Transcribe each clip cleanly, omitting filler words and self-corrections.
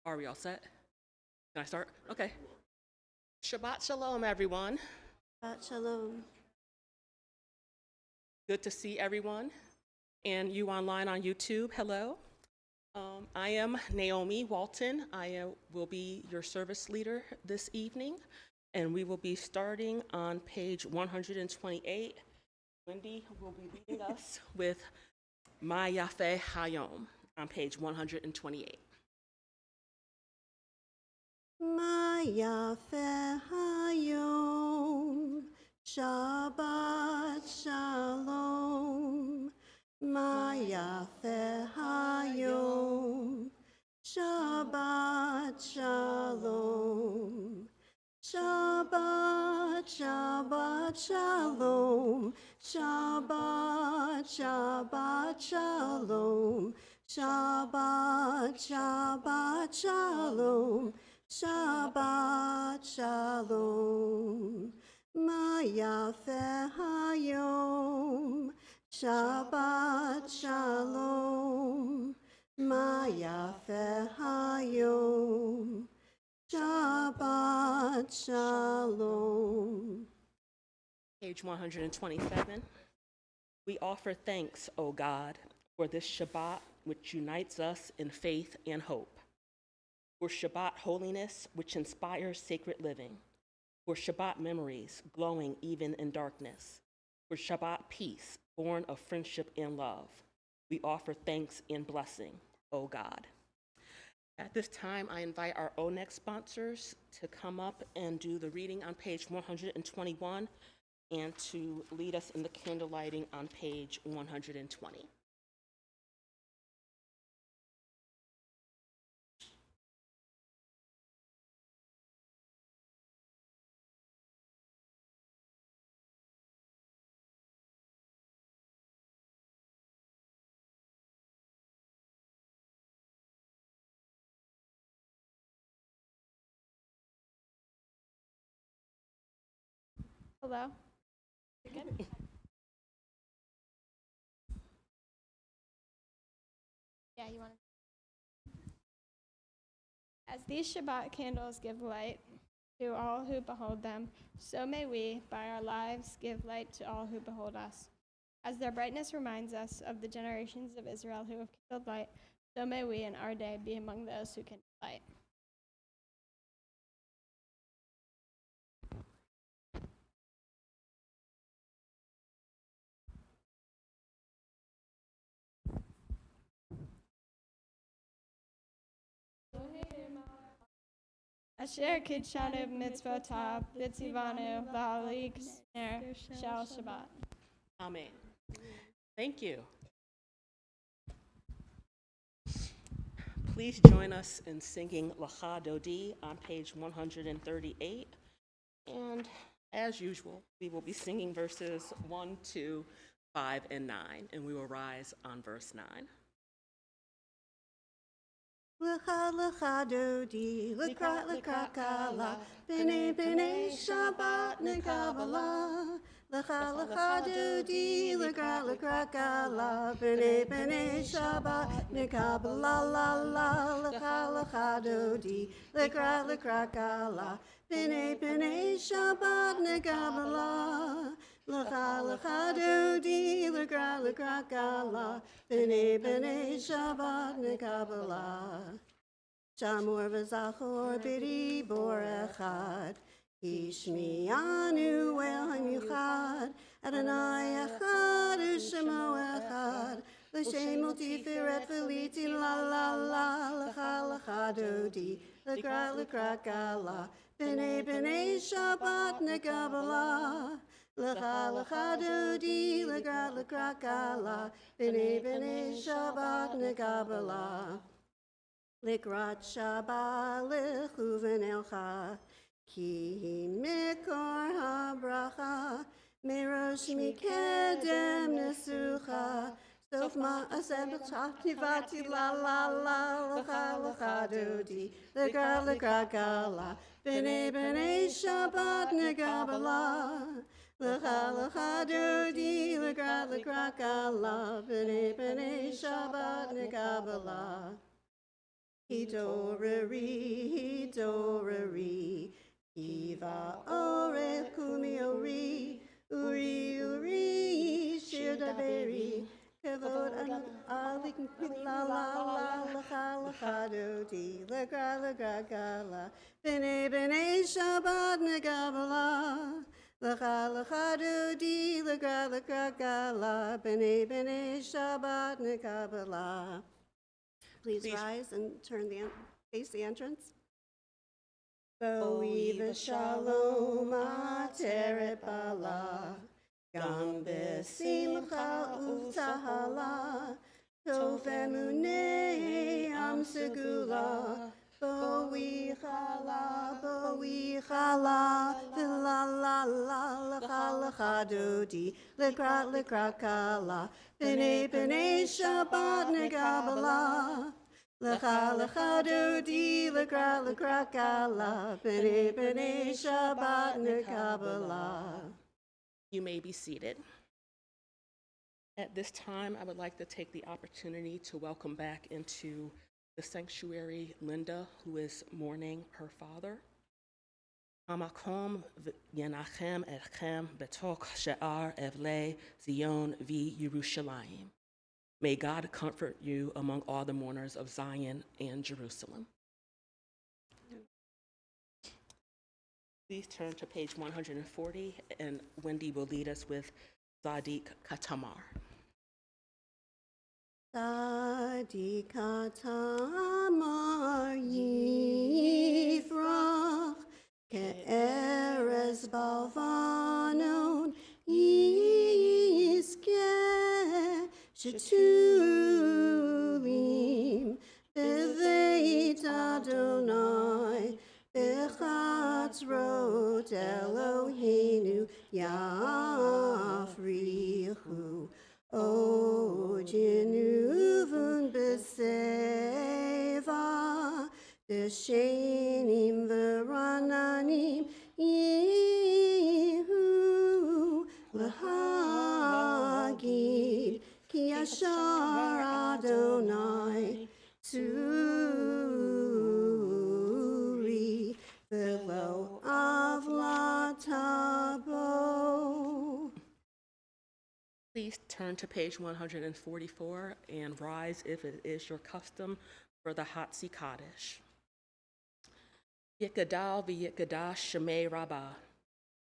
Are we all set? Can I start? Okay. Shabbat Shalom, everyone. Shabbat Shalom. Good to see everyone. And you online on YouTube, hello. I am Naomi Walton. I will be your service leader this evening, and we will be starting on page 128. Wendy will be leading us with Ma Yafe Hayom on page 128. Ma Yafe Hayom, Shabbat Shalom. Ma Yafe Hayom, Shabbat Shalom. Shabbat, Shabbat Shalom. Shabbat, Shabbat Shalom. Shabbat, Shabbat Shalom. Shabbat Shalom. Ma Yafe Hayom. Shabbat Shalom. Ma Yafe Hayom. Shabbat Shalom. Page 127. We offer thanks, O God, for this Shabbat which unites us in faith and hope, for Shabbat holiness which inspires sacred living, for Shabbat memories glowing even in darkness, for Shabbat peace born of friendship and love. We offer thanks and blessing, O God. At this time, I invite our ONEX sponsors to come up and do the reading on page 121 and to lead us in the candle lighting on page 120. Hello? You good? Yeah, you want to? As these Shabbat candles give light to all who behold them, so may we, by our lives, give light to all who behold us. As their brightness reminds us of the generations of Israel who have kindled light, so may we in our day be among those who kindle light. Asher Kidshanu Mitzvotav Bitzivanu Va'alik Ner Shal Shabbat. Amen. Thank you. Please join us in singing Lacha Dodi on page 138. And as usual, we will be singing verses 1, 2, 5, and 9, and we will rise on verse 9. Lecha lecha dodi, lekrat lekrat kala, b'nei b'nei Shabbat nekabala. Lecha lecha dodi, lekrat lekrat kala, b'nei b'nei Shabbat nekabala la la. Lecha lecha dodi, lekrat lekrat kala, b'nei b'nei Shabbat nekabala. Lecha lecha dodi, lekrat lekrat kala, b'nei b'nei Shabbat nekabala. Shamor v'zachor b'di bor echad, Hishmianu el hamichad, Adonai echad u'shemo echad, L'shem tiferet v'liti la la la, Lecha lecha dodi, lekrat lekrat kala, b'nei b'nei Shabbat nekabala. Lecha lecha dodi, lekrat lekrat kala, b'nei b'nei Shabbat nekabala. Likrat Shabbat lechuven elcha, ki mikor habracha, merosh mikedem nesucha, sof ma'aseh b'chati la la la, lecha lecha dodi, lekrat lekrat kala, b'nei b'nei Shabbat nekabala. Lecha lecha dodi, lekrat lekrat kala, b'nei b'nei Shabbat nekabala. Hidorari, Hidorari, Kiva Ore Kumiori, Uri Uri, Shirdaberi, Kavod Alik La La La Lacha Lachadodi, Lagra Lagra Gala, Bene Bene Shabbat Negabala, Lacha Lachadodi, Lagra Lagra Gala, Bene Bene Shabbat Negabala. Please rise and face the entrance. Va-eira Shalom ateret bala, gam besimcha utahala, tov emunei am segula, bo'ichala, v'la la la, lecha dodi, lekra kala, b'nei Shabbat negabala. Lecha dodi, lekra kala, b'nei Shabbat negabala. You may be seated. At this time, I would like to take the opportunity to welcome back into the sanctuary Linda, who is mourning her father. Hamakom yenachem etchem betoch she'ar evle Zion v'Yerushalayim. May God comfort you among all the mourners of Zion and Jerusalem. Please turn to page 140, and Wendy will lead us with Sadiq Katamar. Sadiq Katamar yifrach, ke'erez balvanon yizkeh, shetulim beveit Adonai, bechatzrot Eloheinu yafrichu. O Genuvun beseva, Deshenim verananim, Yehu lahagid, Ki yashar Adonai, Turi, Velo avlatabo. Please turn to page 144 and rise if it is your custom for the Hatzi Kaddish. Yikadal v'yikadash shemei rabbah,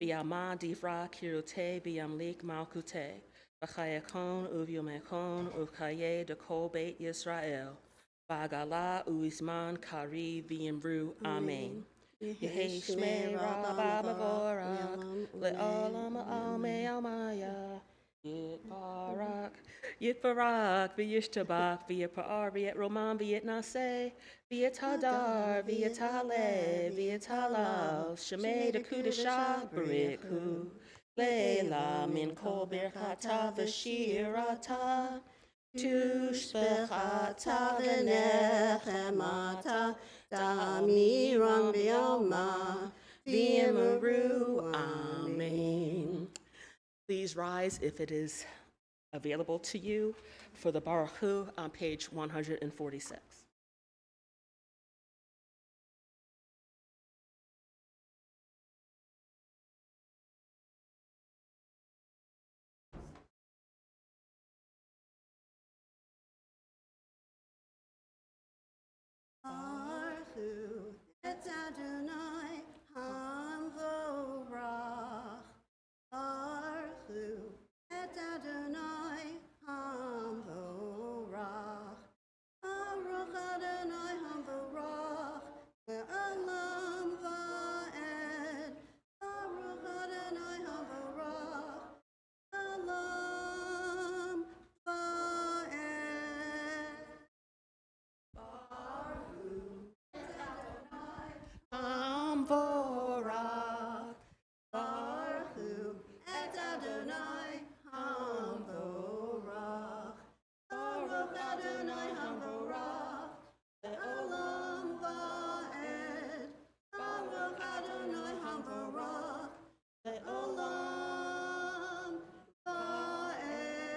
v'yama divra kirute v'yamlik malkute, v'chayekon uvyomekon u'chaye dekol beit Yisrael, v'agala u'izman kari v'yimru amen. Yehi shmei rabbah mevorach, le'olam almei almaya. Yitbarak, v'yishtabach, v'yipar, v'yitroman, v'yitnaseh, v'yithadar, v'yitale, v'yitalal, shemei dekudashah, bariku, leila min kol birchata v'shirata, tushbechata v'nechemata, damiram v'yalma, v'yimaru, amen. Please rise if it is available to you for the Baruch Hu on page 146. Baruch Hu et Adonai hamvorach. Baruch Hu et Adonai hamvorach. Baruch Adonai hamvorach le'olam va'ed. Baruch Adonai hamvorach le'olam va'ed. Baruch Hu et Adonai Hamvorach. Baruch Hu et Adonai hamvorach. Baruch Adonai hamvorach le'olam va'ed. Baruch Adonai hamvorach le'olam va'ed.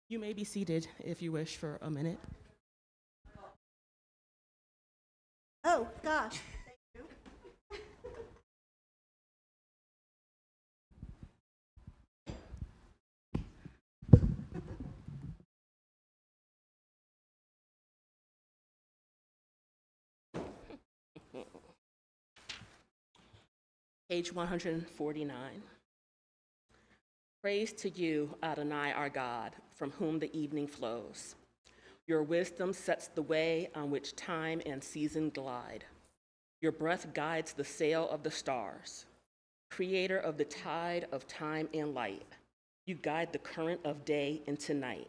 You may be seated if you wish for a minute. Page 149. Praise to you, Adonai, our God, from whom the evening flows. Your wisdom sets the way on which time and season glide. Your breath guides the sail of the stars. Creator of the tide of time and light, you guide the current of day into night.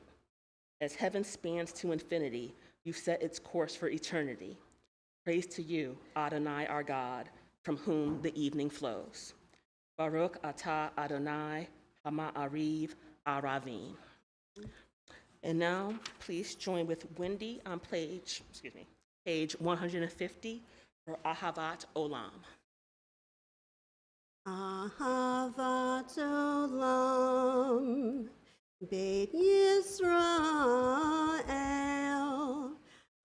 As heaven spans to infinity, you set its course for eternity. Praise to you, Adonai, our God, from whom the evening flows. Baruch atah Adonai, Hama'ariv Aravim. And now, please join with Wendy on page 150 for Ahavat Olam. Ahavat Olam, Beit Yisrael,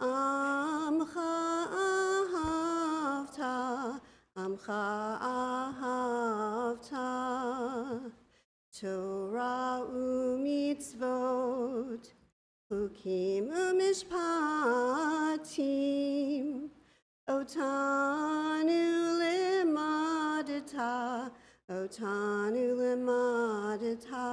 Amcha ahavta, Amcha ahavta, Torah u'mitzvot, Chukim u'mishpatim, Otanu limadata, Otanu limadata.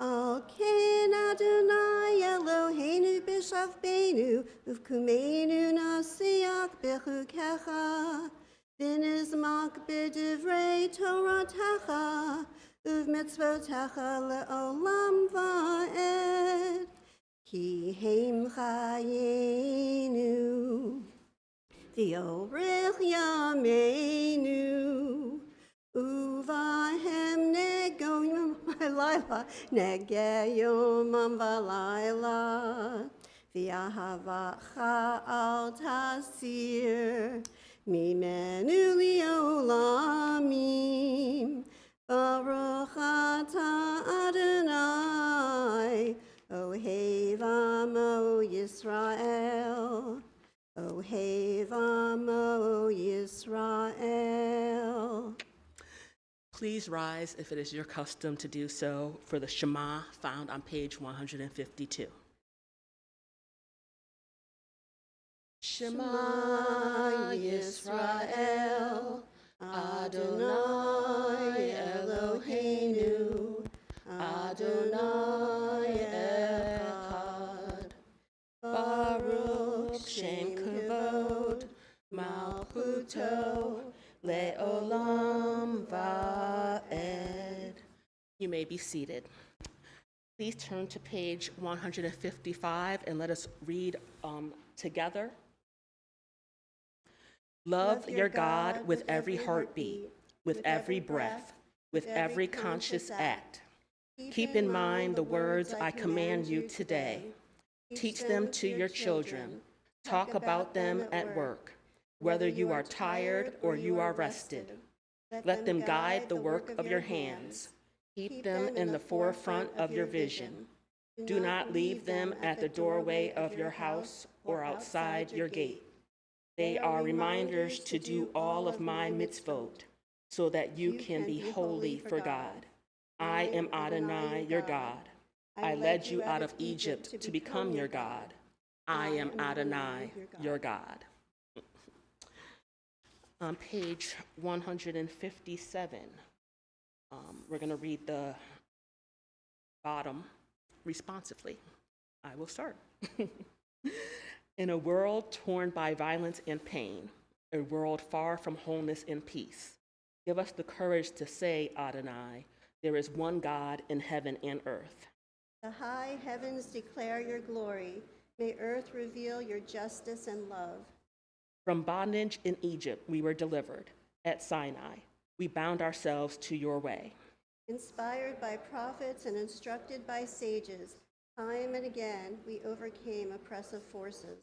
Al ken Adonai Eloheinu b'shavbeinu, uvkumeinu nasiach b'chukecha, v'nizmak b'divrei Toratecha, uv'mitzvotecha le'olam va'ed, ki heim chayenu. V'yorech yameinu, uvahem negoyim v'layla, negeyomam v'layla, v'yahavacha al tasir, mimenu li'olamim, Baruch atah Adonai, ohev amo Yisrael. Ohev amo Yisrael. Please rise if it is your custom to do so for the Shema found on page 152. Shema Yisrael, Adonai Eloheinu, Adonai Echad, Baruch Shem Kavod, Malchuto, Le'olam Va'ed. You may be seated. Please turn to page 155 and let us read together. Love your God with every heartbeat, with every breath, with every conscious act. Keep in mind the words I command you today. Teach them to your children. Talk about them at work, whether you are tired or you are rested. Let them guide the work of your hands. Keep them in the forefront of your vision. Do not leave them at the doorway of your house or outside your gate. They are reminders to do all of my mitzvot, so that you can be holy for God. I am Adonai, your God. I led you out of Egypt to become your God. I am Adonai, your God. On page 157, we're going to read the bottom responsively. I will start. In a world torn by violence and pain, a world far from wholeness and peace, give us the courage to say, Adonai, there is one God in heaven and earth. The high heavens declare your glory. May earth reveal your justice and love. From bondage in Egypt, we were delivered. At Sinai, we bound ourselves to your way. Inspired by prophets and instructed by sages, time and again we overcame oppressive forces.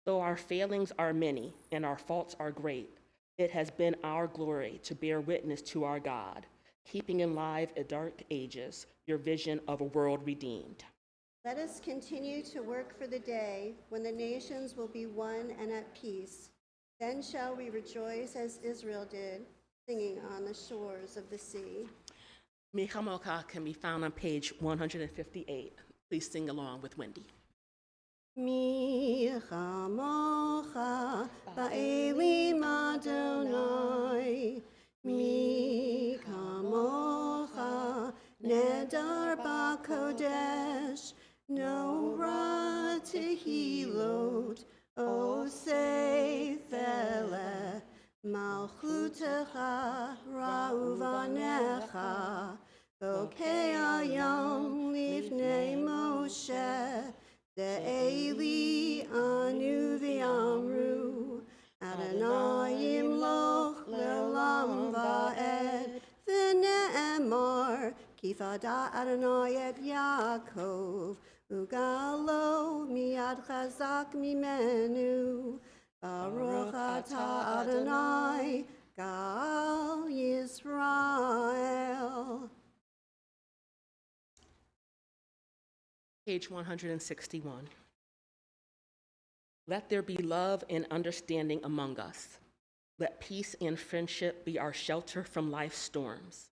Though our failings are many and our faults are great, it has been our glory to bear witness to our God, keeping alive in dark ages your vision of a world redeemed. Let us continue to work for the day when the nations will be one and at peace. Then shall we rejoice as Israel did, singing on the shores of the sea. Michamoka can be found on page 158. Please sing along with Wendy. Mi chamocha ba'elim Adonai. Mi chamocha nedar ba'kodesh. No ra tehilot osei thele. Malchutecha ra'uvanecha. Bokei ayom lifnei Moshe. De'eli anu v'amru. Adonai yimloch le'olam va'ed. V'ne'emar kifada Adonai et Yaakov. Ugalo miad chazak mimenu. Baruch atah Adonai gal Yisrael. Page 161. Let there be love and understanding among us. Let peace and friendship be our shelter from life's storms.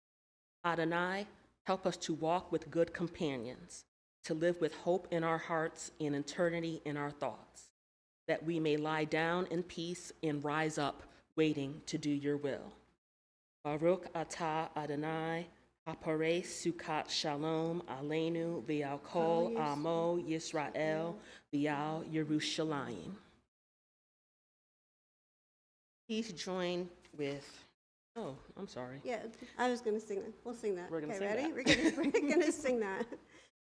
Adonai, help us to walk with good companions, to live with hope in our hearts and eternity in our thoughts, that we may lie down in peace and rise up, waiting to do your will. Baruch atah Adonai, Haparei Sukkot Shalom Aleinu V'al Kol Amo Yisrael V'al Yerushalayim. Please join with, oh, I'm sorry. Yeah, I was going to sing that. We'll sing that. We're gonna okay, sing ready? that. We're gonna sing that.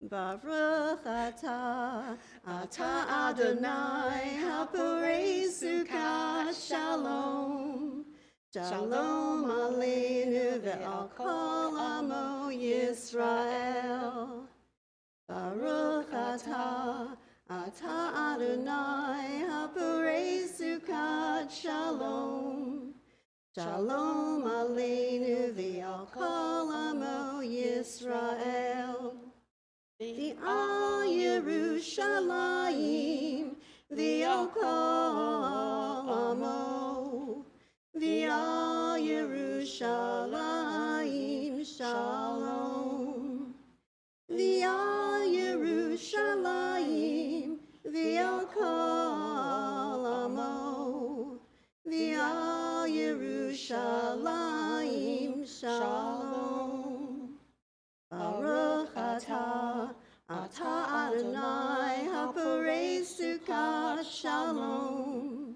Baruch atah Adonai Haparei Sukkot Shalom. Shalom Aleinu Ve'al Kol Amo Yisrael. Baruch atah Adonai Haparei Sukkot Shalom. Shalom Aleinu Ve'al Kol Amo Yisrael. Ve'al Yerushalayim Ve'al Kol Amo. Ve'al Yerushalayim Shalom. Ve'al Yerushalayim Ve'al Kol Amo. Ve'al Yerushalayim Shalom. Baruch atah Adonai Haparei Sukkot Shalom.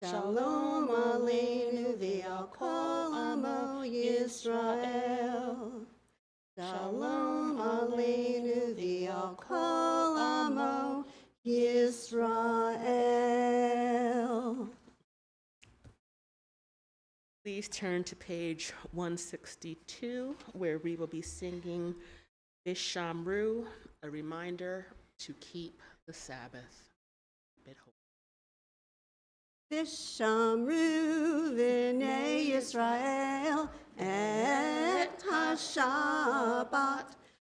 Shalom Aleinu Ve'al Kol Amo Yisrael. Shalom Aleinu Ve'al Kol Amo Yisrael. Please turn to page 162, where we will be singing Vishamru, a reminder to keep the Sabbath. Vishamru v'nei Yisrael et ha-Shabbat,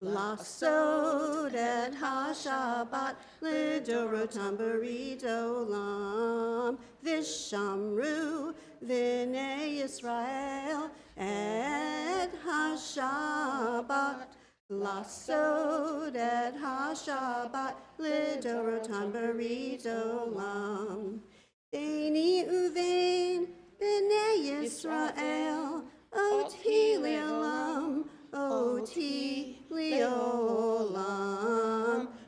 lasod et ha-Shabbat lidorotam berit olam. Vishamru v'nei Yisrael et ha-Shabbat, lasod et ha-Shabbat lidorotam berit olam. Beni uvein b'nei Yisrael, oti le'olam, oti le'olam.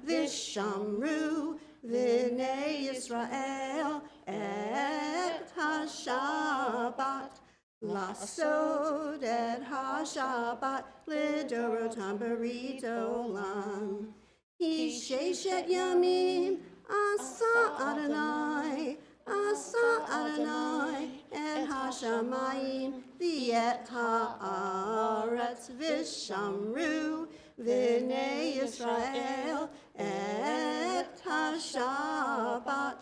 Vishamru v'nei Yisrael et ha-Shabbat, lasod et ha-Shabbat lidorotam berit olam. Hi sheshet yamim asa Adonai, Asa Adonai et ha-shamayim v'et ha'aretz. Vishamru v'nei Yisrael et ha-Shabbat,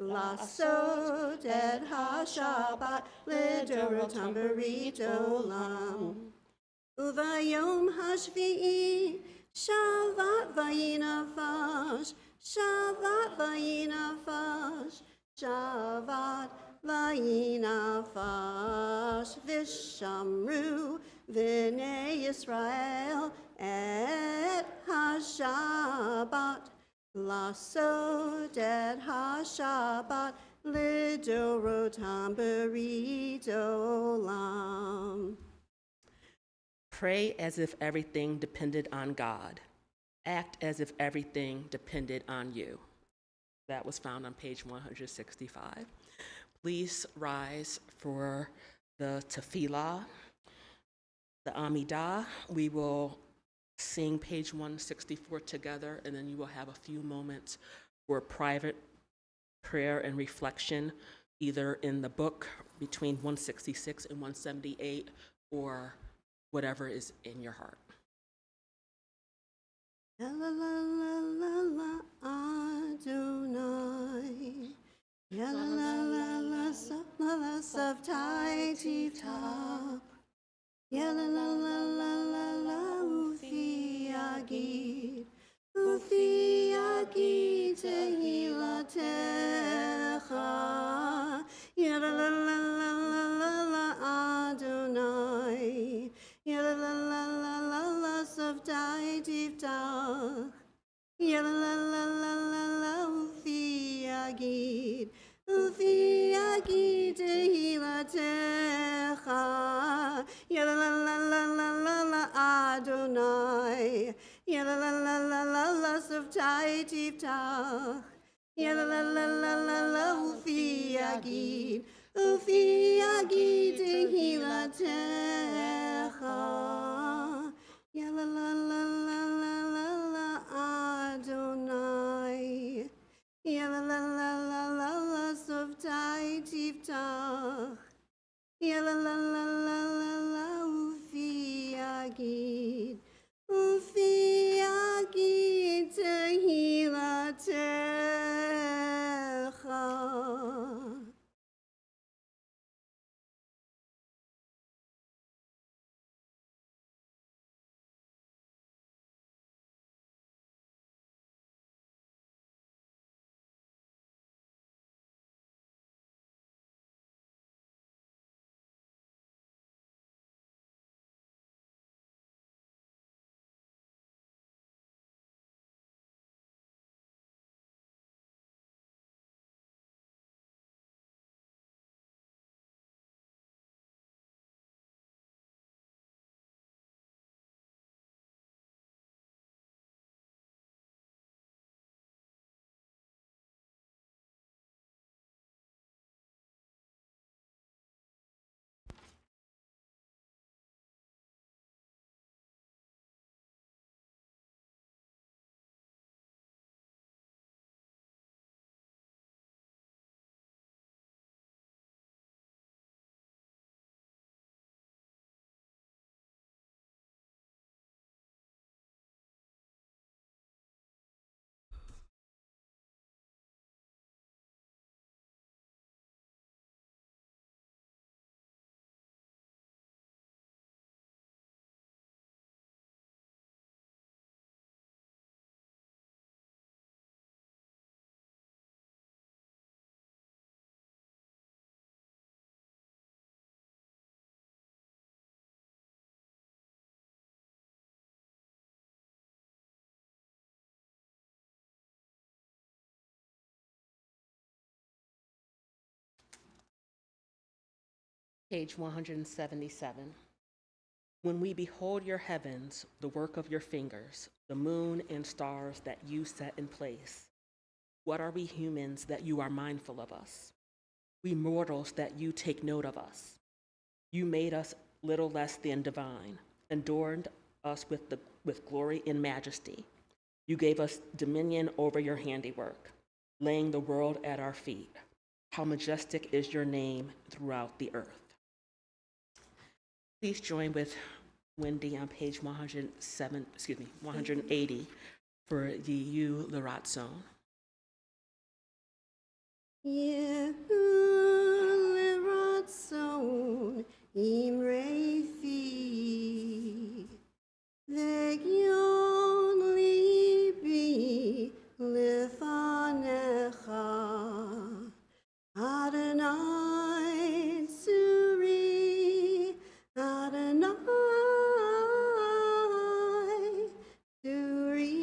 lasod et ha-Shabbat lidorotam berit olam. Uvayom hashvi'i Shabbat vayinavash, Shabbat vayinavash, Shabbat vayinavash. Vishamru v'nei Yisrael et ha-Shabbat, Lasodet ha-Shabbat lidorotam beridolam. Pray as if everything depended on God. Act as if everything depended on you. That was found on page 165. Please rise for the tefillah, the Amidah. We will sing page 164 together, and then you will have a few moments for private prayer and reflection, either in the book between 166 and 178, or whatever is in your heart. La la la la la Adonai. Ya la la la la sav tai tivta. Ya la la la la la la ufi agid. Ufi agid tehilatecha. Ya la la la la la la la Adonai. Ya la la la la la la sav tai tivta. Ya la la la la la la ufi agid tehilatecha. Ya la la la la la la la Adonai. Ya la la la la la la sav tai tivta. Ya la la la la la la ufi agid tehilatecha. Ya la la la la la la la Adonai. Ya la la la la la la sav tai tivta. Ya la la la la la la ufi agid tehilatecha. Page 177. When we behold your heavens, the work of your fingers, the moon and stars that you set in place, what are we humans that you are mindful of us? We mortals that you take note of us. You made us little less than divine, adorned us with glory and majesty. You gave us dominion over your handiwork, laying the world at our feet. How majestic is your name throughout the earth. Please join with Wendy on page 180 for the U Laratzon. Yehu leratzon imrei fi v'gyon libi lefanecha Adonai tzuri Adonai tzuri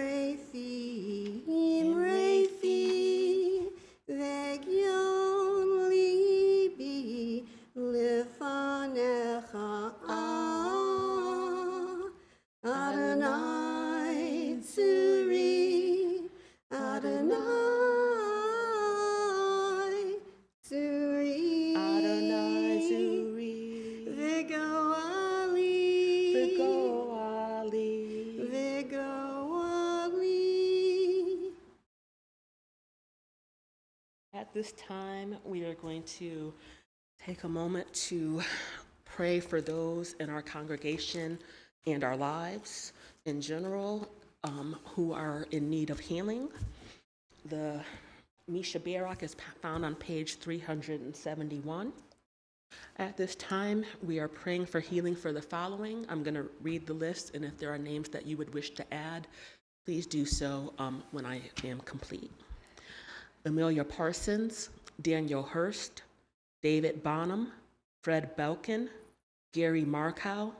Refi, Vegion libi, Lifanecha, Adonai Tsuri, Adonai Tsuri, Adonai Zuri, Vigo Ali, Vigo Ali. Vigo Ali. At this time, we are going to take a moment to pray for those in our congregation and our lives in general who are in need of healing. The Misha Barak is found on page 371. At this time, we are praying for healing for the following. I'm going to read the list, and if there are names that you would wish to add, please do so when I am complete. Amelia Parsons, Daniel Hurst, David Bonham, Fred Belkin, Gary Markow,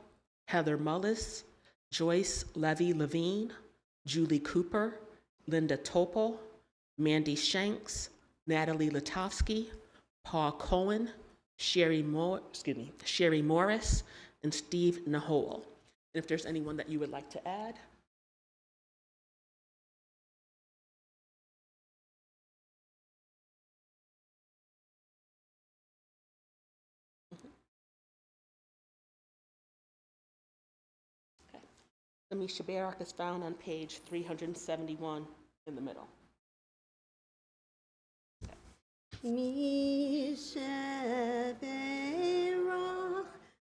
Heather Mullis, Joyce Levine, Julie Cooper, Linda Topol, Mandy Shanks, Natalie Latowski, Paul Cohen, Sherry Morris, and Steve Nahol. And if there's anyone that you would like to add. The Misha Barak is found on page 371 in the middle. Misheberach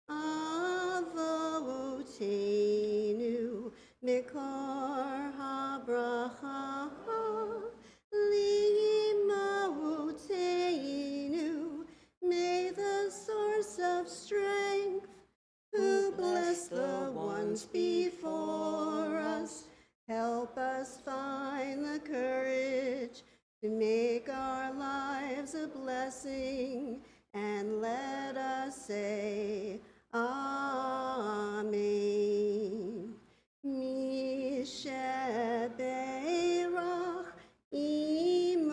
Avotenu Mikor HaBracha Limaotenu. May the source of strength, who bless the ones before us, help us find the courage to make our lives a blessing, and let us say, Amen. Misheberach Imotenu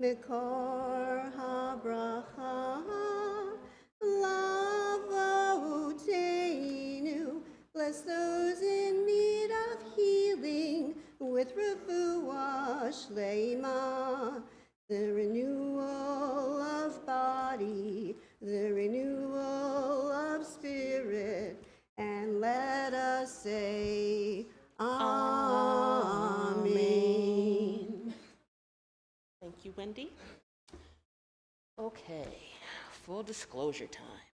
Mikor HaBracha Lavotenu. Bless those in need of healing with refuah shlema, the renewal of body, the renewal of spirit, and let us say, Amen. Thank you, Wendy. Okay, full disclosure time.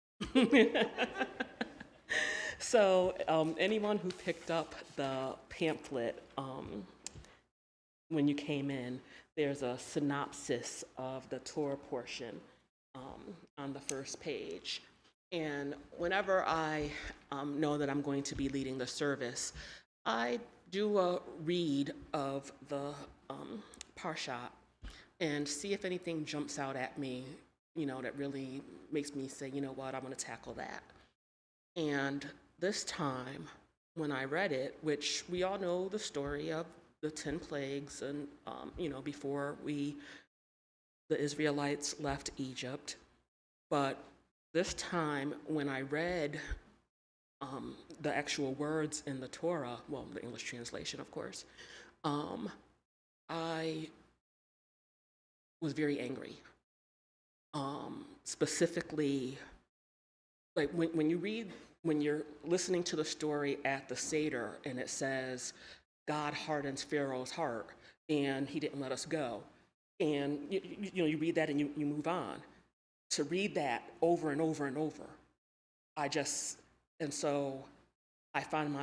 So anyone who picked up the pamphlet when you came in, there's a synopsis of the Torah portion on the first page. And whenever I know that I'm going to be leading the service, I do a read of the parsha and see if anything jumps out at me, that really makes me say, you know what, I want to tackle that. And this time, when I read it, which we all know the story of the 10 plagues and, before the Israelites left Egypt. But this time, when I read the actual words in the Torah, well, the English translation, of course, I was very angry. Specifically, like when you're listening to the story at the Seder and it says, God hardens Pharaoh's heart and he didn't let us go. And you read that and you move on. To read that over and over and over, and so I found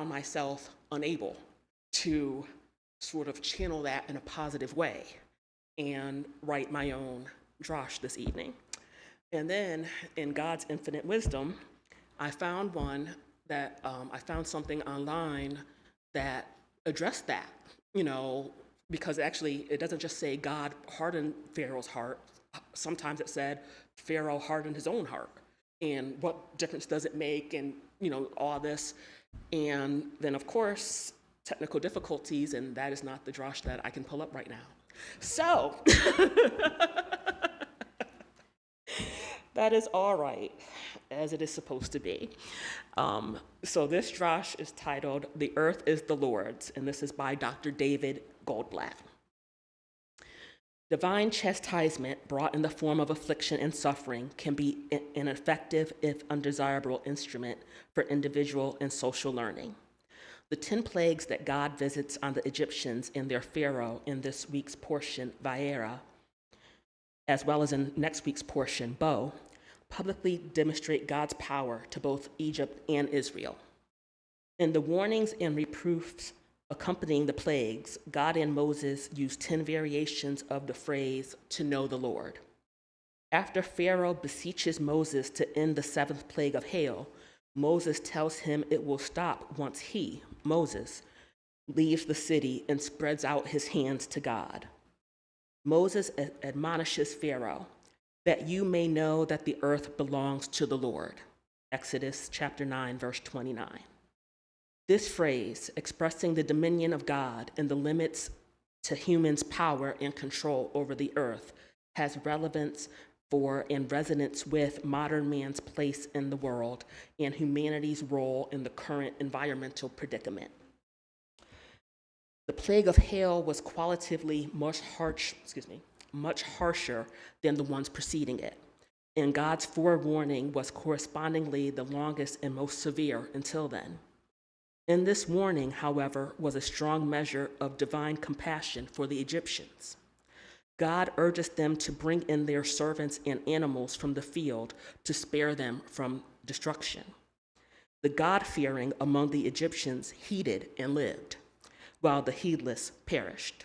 myself unable to sort of channel that in a positive way and write my own drosh this evening. And then in God's infinite wisdom, I found something online that addressed that, because actually it doesn't just say God hardened Pharaoh's heart. Sometimes it said Pharaoh hardened his own heart. And what difference does it make? And, all this. And then, of course, technical difficulties, and that is not the drosh that I can pull up right now. So, that is all right, as it is supposed to be. So this drosh is titled, "The Earth is the Lord's," and this is by Dr. David Goldblatt. Divine chastisement brought in the form of affliction and suffering can be an effective, if undesirable, instrument for individual and social learning. The 10 plagues that God visits on the Egyptians and their Pharaoh in this week's portion, Va-eira, as well as in next week's portion, Bo, publicly demonstrate God's power to both Egypt and Israel. In the warnings and reproofs accompanying the plagues, God and Moses used 10 variations of the phrase, "to know the Lord." After Pharaoh beseeches Moses to end the 7th plague of hail, Moses tells him it will stop once he, Moses, leaves the city and spreads out his hands to God. Moses admonishes Pharaoh, "that you may know that the earth belongs to the Lord." Exodus chapter 9, verse 29. This phrase, expressing the dominion of God and the limits to humans' power and control over the earth, has relevance for and resonance with modern man's place in the world and humanity's role in the current environmental predicament. The plague of hail was qualitatively much harsher than the ones preceding it, and God's forewarning was correspondingly the longest and most severe until then. In this warning, however, was a strong measure of divine compassion for the Egyptians. God urges them to bring in their servants and animals from the field to spare them from destruction. The God-fearing among the Egyptians heeded and lived, while the heedless perished.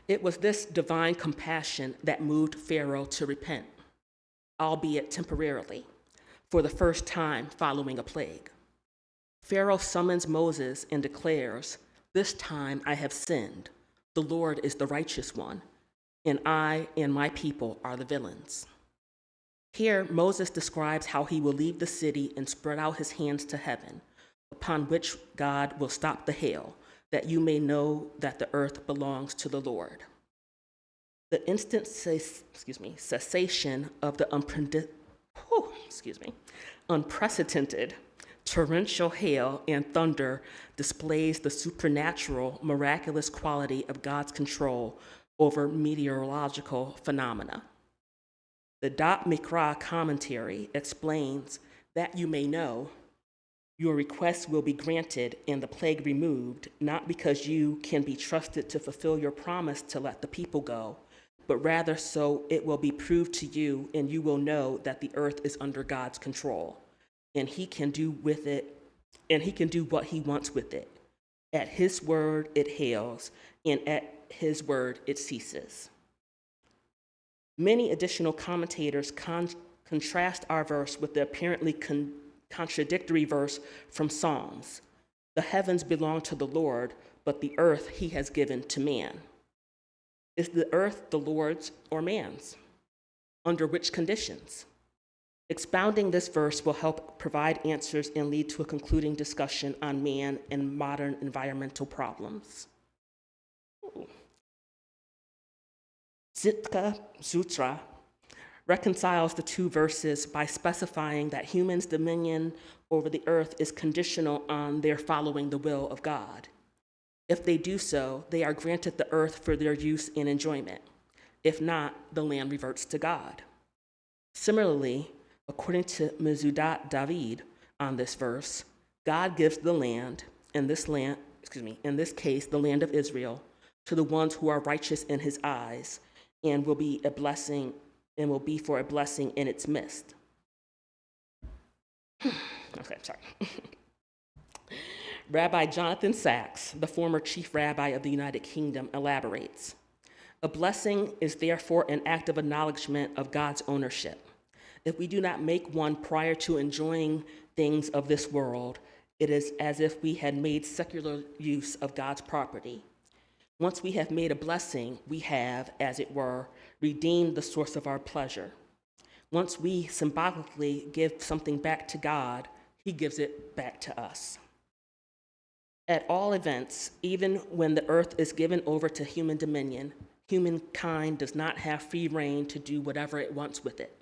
It was this divine compassion that moved Pharaoh to repent, albeit temporarily, for the first time following a plague. Pharaoh summons Moses and declares, "This time I have sinned. The Lord is the righteous one, and I and my people are the villains." Here, Moses describes how he will leave the city and spread out his hands to heaven, upon which God will stop the hail, that you may know that the earth belongs to the Lord. The instant cessation of the unprecedented torrential hail and thunder displays the supernatural, miraculous quality of God's control over meteorological phenomena. The Dot Mikra commentary explains that you may know your request will be granted and the plague removed, not because you can be trusted to fulfill your promise to let the people go, but rather so it will be proved to you and you will know that the earth is under God's control. And he can do what he wants with it. At his word, it hails, and at his word, it ceases. Many additional commentators contrast our verse with the apparently contradictory verse from Psalms. The heavens belong to the Lord, but the earth he has given to man. Is the earth the Lord's or man's? Under which conditions? Expounding this verse will help provide answers and lead to a concluding discussion on man and modern environmental problems. Zitka Sutra reconciles the two verses by specifying that humans' dominion over the earth is conditional on their following the will of God. If they do so, they are granted the earth for their use and enjoyment. If not, the land reverts to God. Similarly, according to Mizudat David on this verse, God gives the land, in this case, the land of Israel, to the ones who are righteous in his eyes, and will be for a blessing in its midst. Okay, sorry. Rabbi Jonathan Sachs, the former chief rabbi of the United Kingdom, elaborates. A blessing is therefore an act of acknowledgement of God's ownership. If we do not make one prior to enjoying things of this world, it is as if we had made secular use of God's property. Once we have made a blessing, we have, as it were, redeemed the source of our pleasure. Once we symbolically give something back to God, he gives it back to us. At all events, even when the earth is given over to human dominion, humankind does not have free rein to do whatever it wants with it.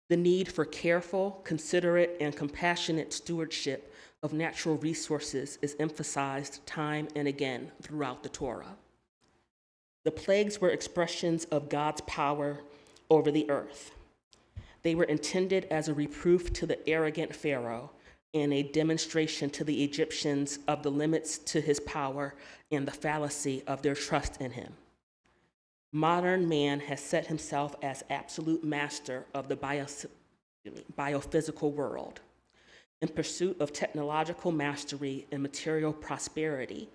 The need for careful, considerate, and compassionate stewardship of natural resources is emphasized time and again throughout the Torah. The plagues were expressions of God's power over the earth. They were intended as a reproof to the arrogant Pharaoh and a demonstration to the Egyptians of the limits to his power and the fallacy of their trust in him. Modern man has set himself as absolute master of the biophysical world. In pursuit of technological mastery and material prosperity,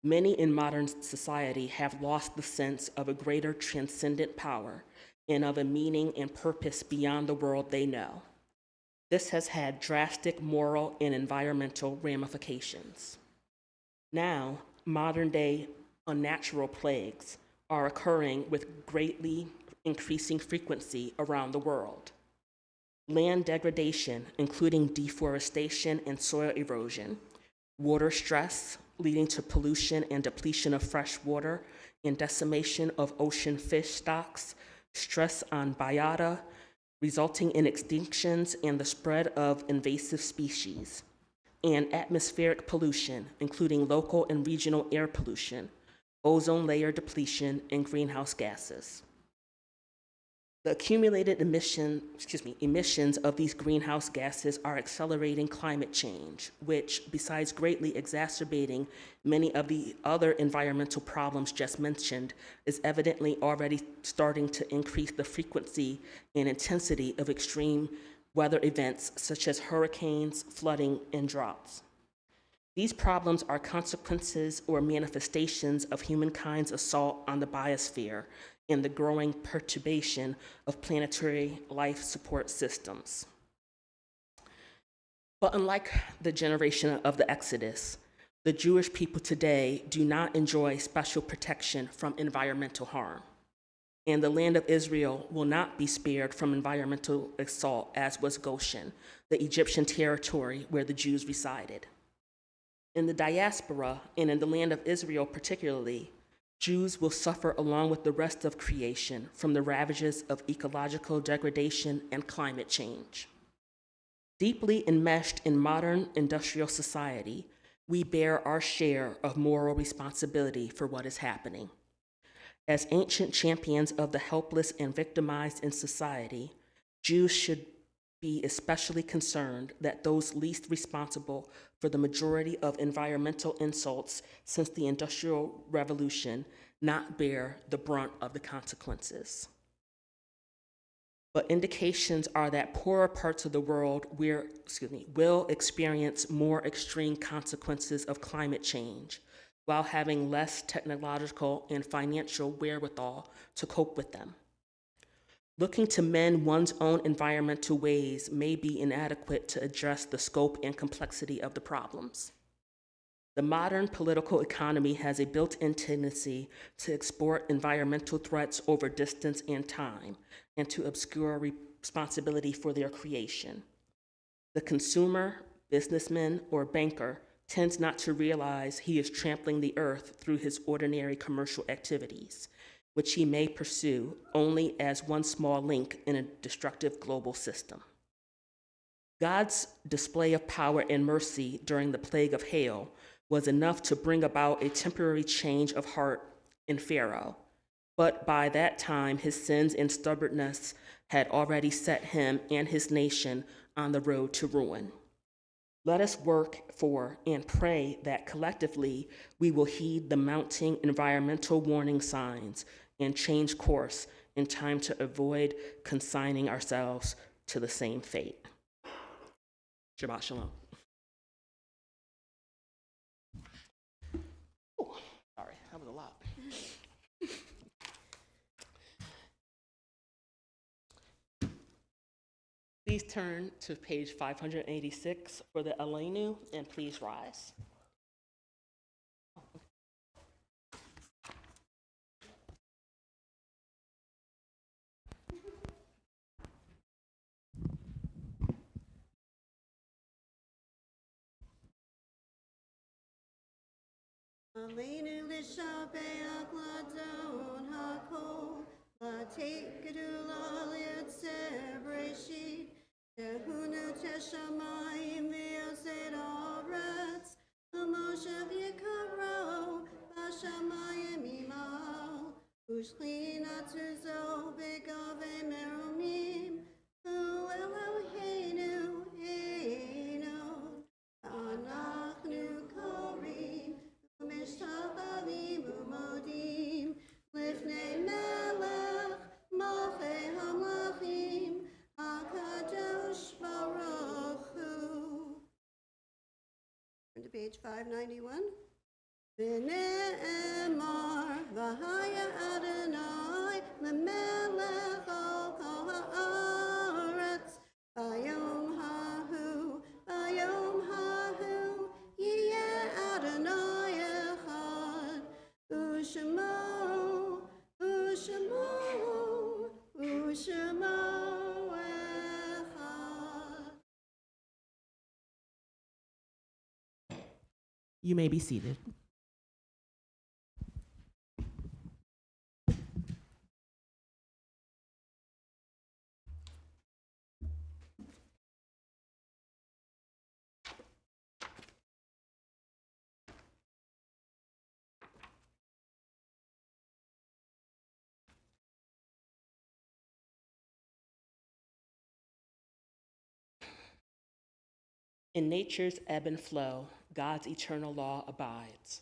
many in modern society have lost the sense of a greater transcendent power and of a meaning and purpose beyond the world they know. This has had drastic moral and environmental ramifications. Now, modern-day unnatural plagues are occurring with greatly increasing frequency around the world. Land degradation, including deforestation and soil erosion, water stress, leading to pollution and depletion of fresh water and decimation of ocean fish stocks, stress on biota, resulting in extinctions and the spread of invasive species, and atmospheric pollution, including local and regional air pollution, ozone layer depletion, and greenhouse gases. The accumulated emissions of these greenhouse gases are accelerating climate change, which, besides greatly exacerbating many of the other environmental problems just mentioned, is evidently already starting to increase the frequency and intensity of extreme weather events such as hurricanes, flooding, and droughts. These problems are consequences or manifestations of humankind's assault on the biosphere and the growing perturbation of planetary life support systems. But unlike the generation of the Exodus, the Jewish people today do not enjoy special protection from environmental harm. And the land of Israel will not be spared from environmental assault, as was Goshen, the Egyptian territory where the Jews resided. In the diaspora, and in the land of Israel particularly, Jews will suffer along with the rest of creation from the ravages of ecological degradation and climate change. Deeply enmeshed in modern industrial society, we bear our share of moral responsibility for what is happening. As ancient champions of the helpless and victimized in society, Jews should be especially concerned that those least responsible for the majority of environmental insults since the Industrial Revolution not bear the brunt of the consequences. But indications are that poorer parts of the world will experience more extreme consequences of climate change while having less technological and financial wherewithal to cope with them. Looking to mend one's own environmental ways may be inadequate to address the scope and complexity of the problems. The modern political economy has a built-in tendency to export environmental threats over distance and time, and to obscure responsibility for their creation. The consumer, businessman, or banker tends not to realize he is trampling the earth through his ordinary commercial activities, which he may pursue only as one small link in a destructive global system. God's display of power and mercy during the plague of hail was enough to bring about a temporary change of heart in Pharaoh, but by that time his sins and stubbornness had already set him and his nation on the road to ruin. Let us work for and pray that collectively we will heed the mounting environmental warning signs and change course in time to avoid consigning ourselves to the same fate. Shabbat Shalom. Oh, sorry, that was a lot. Please turn to page 586 for the Elenu, and please rise. Aleinu l'shabbeach l'adon hakol, l'tik gedula l'yetzer breshit, tehunu teshamayim v'yosed haaretz, l'moshev yikaro, b'shamayim imal, u'shchinatu zo b'gavei meromim, hu Eloheinu eino, anachnu korim, Mishtabavim u'modim, lifnei melech, malchei hamlachim, HaKadosh Baruch Hu. Turn to page 591. V'ne'emar, v'haya Adonai, lemelech al kol ha'aretz, bayom hahu, yiyeh Adonai echad, u'shemo echad. You may be seated. In nature's ebb and flow, God's eternal law abides.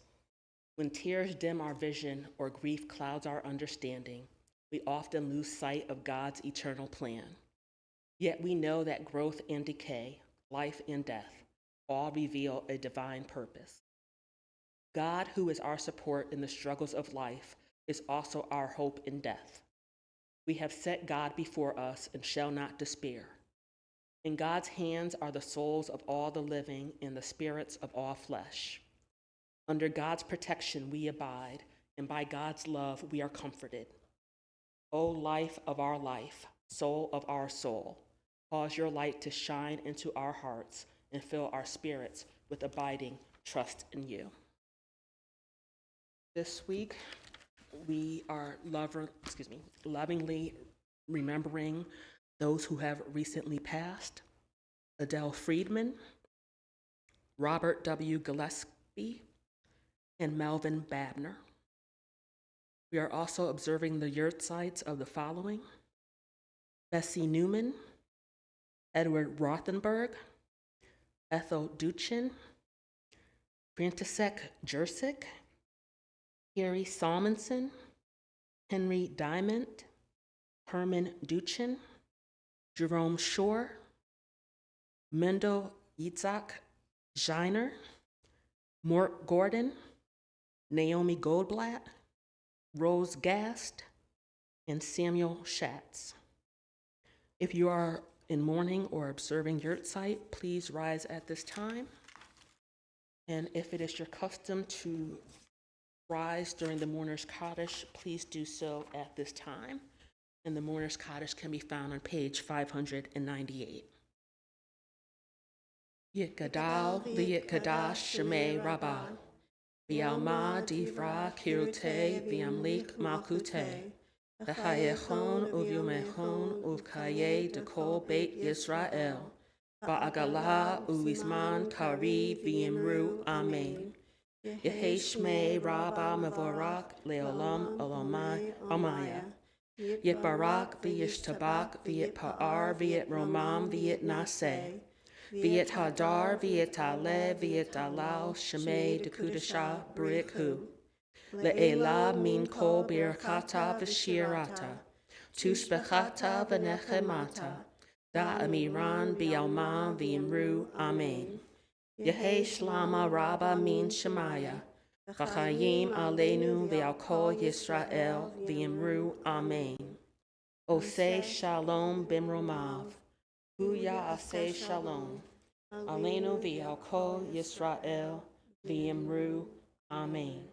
When tears dim our vision or grief clouds our understanding, we often lose sight of God's eternal plan. Yet we know that growth and decay, life and death, all reveal a divine purpose. God, who is our support in the struggles of life, is also our hope in death. We have set God before us and shall not despair. In God's hands are the souls of all the living and the spirits of all flesh. Under God's protection we abide, and by God's love we are comforted. O life of our life, soul of our soul, cause your light to shine into our hearts and fill our spirits with abiding trust in you. This week, we are lovingly remembering those who have recently passed: Adele Friedman, Robert W. Gillespie, and Melvin Babner. We are also observing the yurtsites of the following: Bessie Newman, Edward Rothenberg, Ethel Duchin, Frantisek Jersic, Harry Salmonson, Henry Diamond, Herman Duchin, Jerome Shore, Mendel Yitzhak Scheiner, Mort Gordon, Naomi Goldblatt, Rose Gast, and Samuel Schatz. If you are in mourning or observing yurtsite, please rise at this time. And if it is your custom to rise during the mourner's Kaddish, please do so at this time. And the mourner's Kaddish can be found on page 598. Yitgadal v'yitgadash shemei rabbah, v'yalma divra kirute v'yamlik malkute, v'chayechon uvyumechon uvkaye dekol beit Yisrael, v'agalah u'izman kari v'yimru amen. Yehi shmei rabbah mevorak leolam olamai amaya. Yitbarak v'yishtabak v'yitpa'ar v'yitromam v'yitnaseh. V'yit hadar, v'yit aleh, v'yit alal, shemei dekudasha brikhu. Le'ela min kol birakata v'shirata, tushbechata v'nechemata, da'amiran b'yalma v'imru, amen. Yehi shlama rabba min shemaya, v'chayim aleinu v'al kol Yisrael v'imru, amen. Oseh shalom bimromav. Huya aseh shalom, aleinu v'al kol Yisrael v'yimru, amen.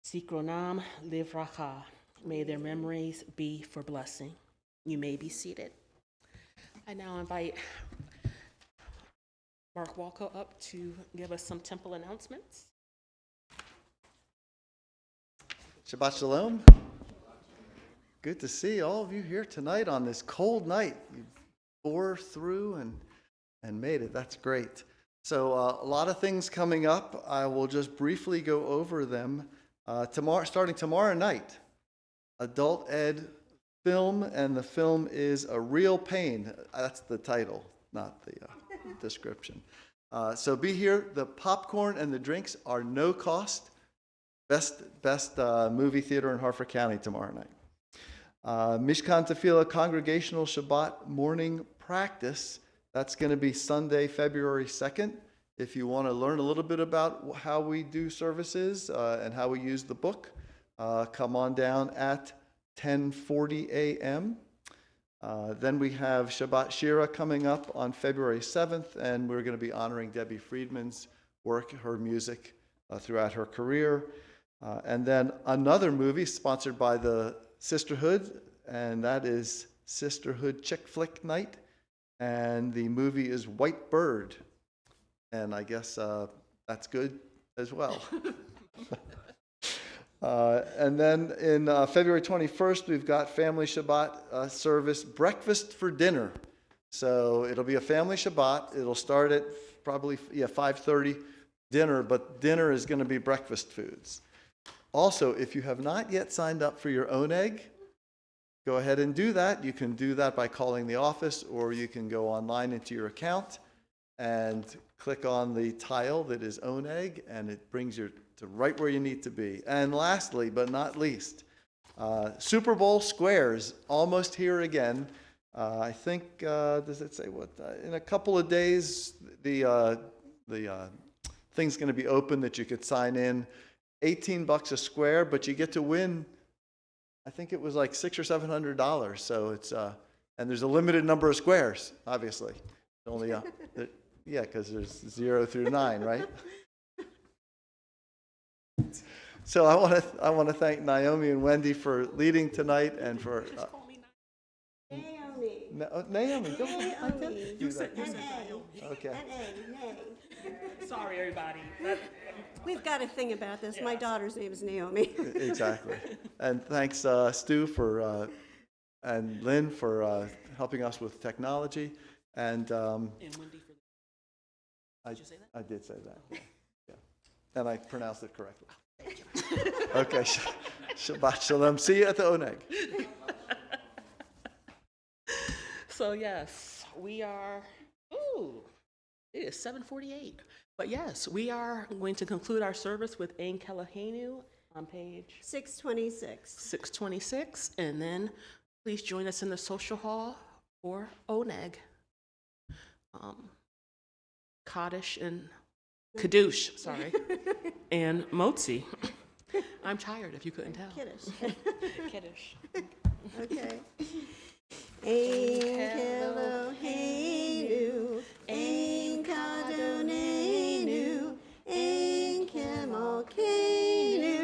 Zikronam livracha, may their memories be for blessing. You may be seated. I now invite Mark Walko up to give us some temple announcements. Shabbat Shalom. Good to see all of you here tonight on this cold night. You bore through and made it. That's great. So a lot of things coming up. I will just briefly go over them. Starting tomorrow night, adult ed film, and the film is A Real Pain. That's the title, not the description. So be here. The popcorn and the drinks are no cost. Best movie theater in Harford County tomorrow night. Mishkan Tefillah Congregational Shabbat Morning Practice. That's going to be Sunday, February 2nd. If you want to learn a little bit about how we do services and how we use the book, come on down at 10:40 a.m. Then we have Shabbat Shira coming up on February 7th, and we're going to be honoring Debbie Friedman's work, her music throughout her career. And then another movie sponsored by the Sisterhood, and that is Sisterhood Chick Flick Night. And the movie is White Bird. And I guess that's good as well. And then in February 21st, we've got Family Shabbat service, breakfast for dinner. So it'll be a family Shabbat. It'll start at probably 5:30 dinner, but dinner is going to be breakfast foods. Also, if you have not yet signed up for your own egg, go ahead and do that. You can do that by calling the office, or you can go online into your account and click on the tile that is own egg, and it brings you to right where you need to be. And lastly, but not least, Super Bowl squares almost here again. I think, does it say what? In a couple of days, the thing's going to be open that you could sign in. $18 a square, but you get to win. I think it was like $600 or $700. So it's and there's a limited number of squares. Obviously, only yeah, because there's 0 through 9, right? So I want to thank Naomi and Wendy for leading tonight and for Naomi. Naomi. Don't Naomi. do that. Okay. N-A. Sorry, everybody. We've got a thing about this. My daughter's name is Naomi. Exactly. And thanks, Stu, and Lynn for helping us with technology. And Wendy for did you say that? I did say that. Yeah. And I pronounced it correctly. Okay. Shabbat Shalom. See you at the Oneg. So yes, we are. Ooh, it is 7:48. But yes, we are going to conclude our service with Ein Kelahenu on page 626. 626, and then please join us in the social hall for Oneg, Kaddish and Kadoosh, sorry, and Motzi. I'm tired, if you couldn't tell. Kiddush. Kiddush. Okay. Ein Kelohenu, Ein Kadonenu, Ein Kemalkenu,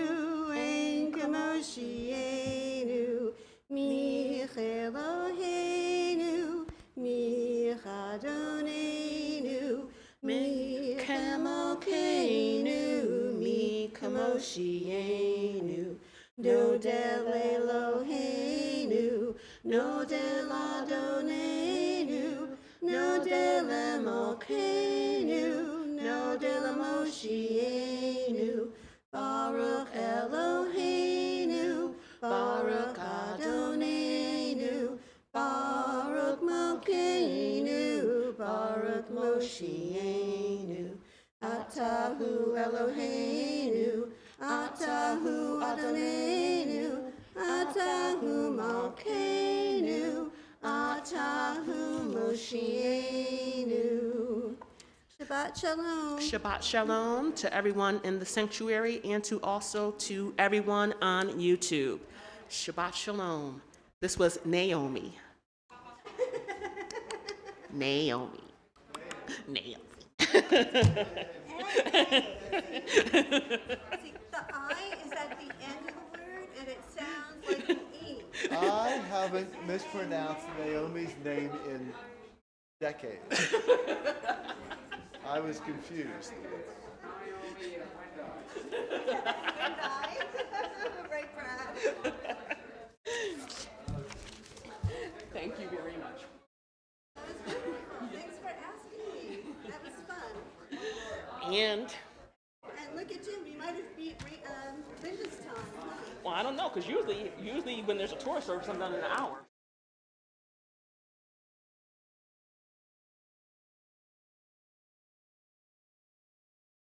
Ein Kamoshienu, Mi Elohenu, Mi Chadonenu, Mi Kamalkenu, Mi Kamoshienu, No Del Elohenu, No Del Adonenu, No Del Emokenu, No Del Moshienu, Baruch Eloheinu, Baruch Adonenu, Baruch Malkeinu, Baruch Moshienu, Atahu Eloheinu, Atahu Adonenu, Atahu Malkeinu, Atahu Moshienu. Shabbat Shalom. Shabbat Shalom to everyone in the sanctuary and to everyone on YouTube. Shabbat Shalom. This was Naomi. Naomi. See, the I is at the end of the word, and it sounds like an E. I haven't mispronounced Naomi's name in decades. I was confused. And I, right And, And look at Jim, you might have beat Linda's time, huh? well, I don't know, because usually when there's a tourist service, I'm done in an hour.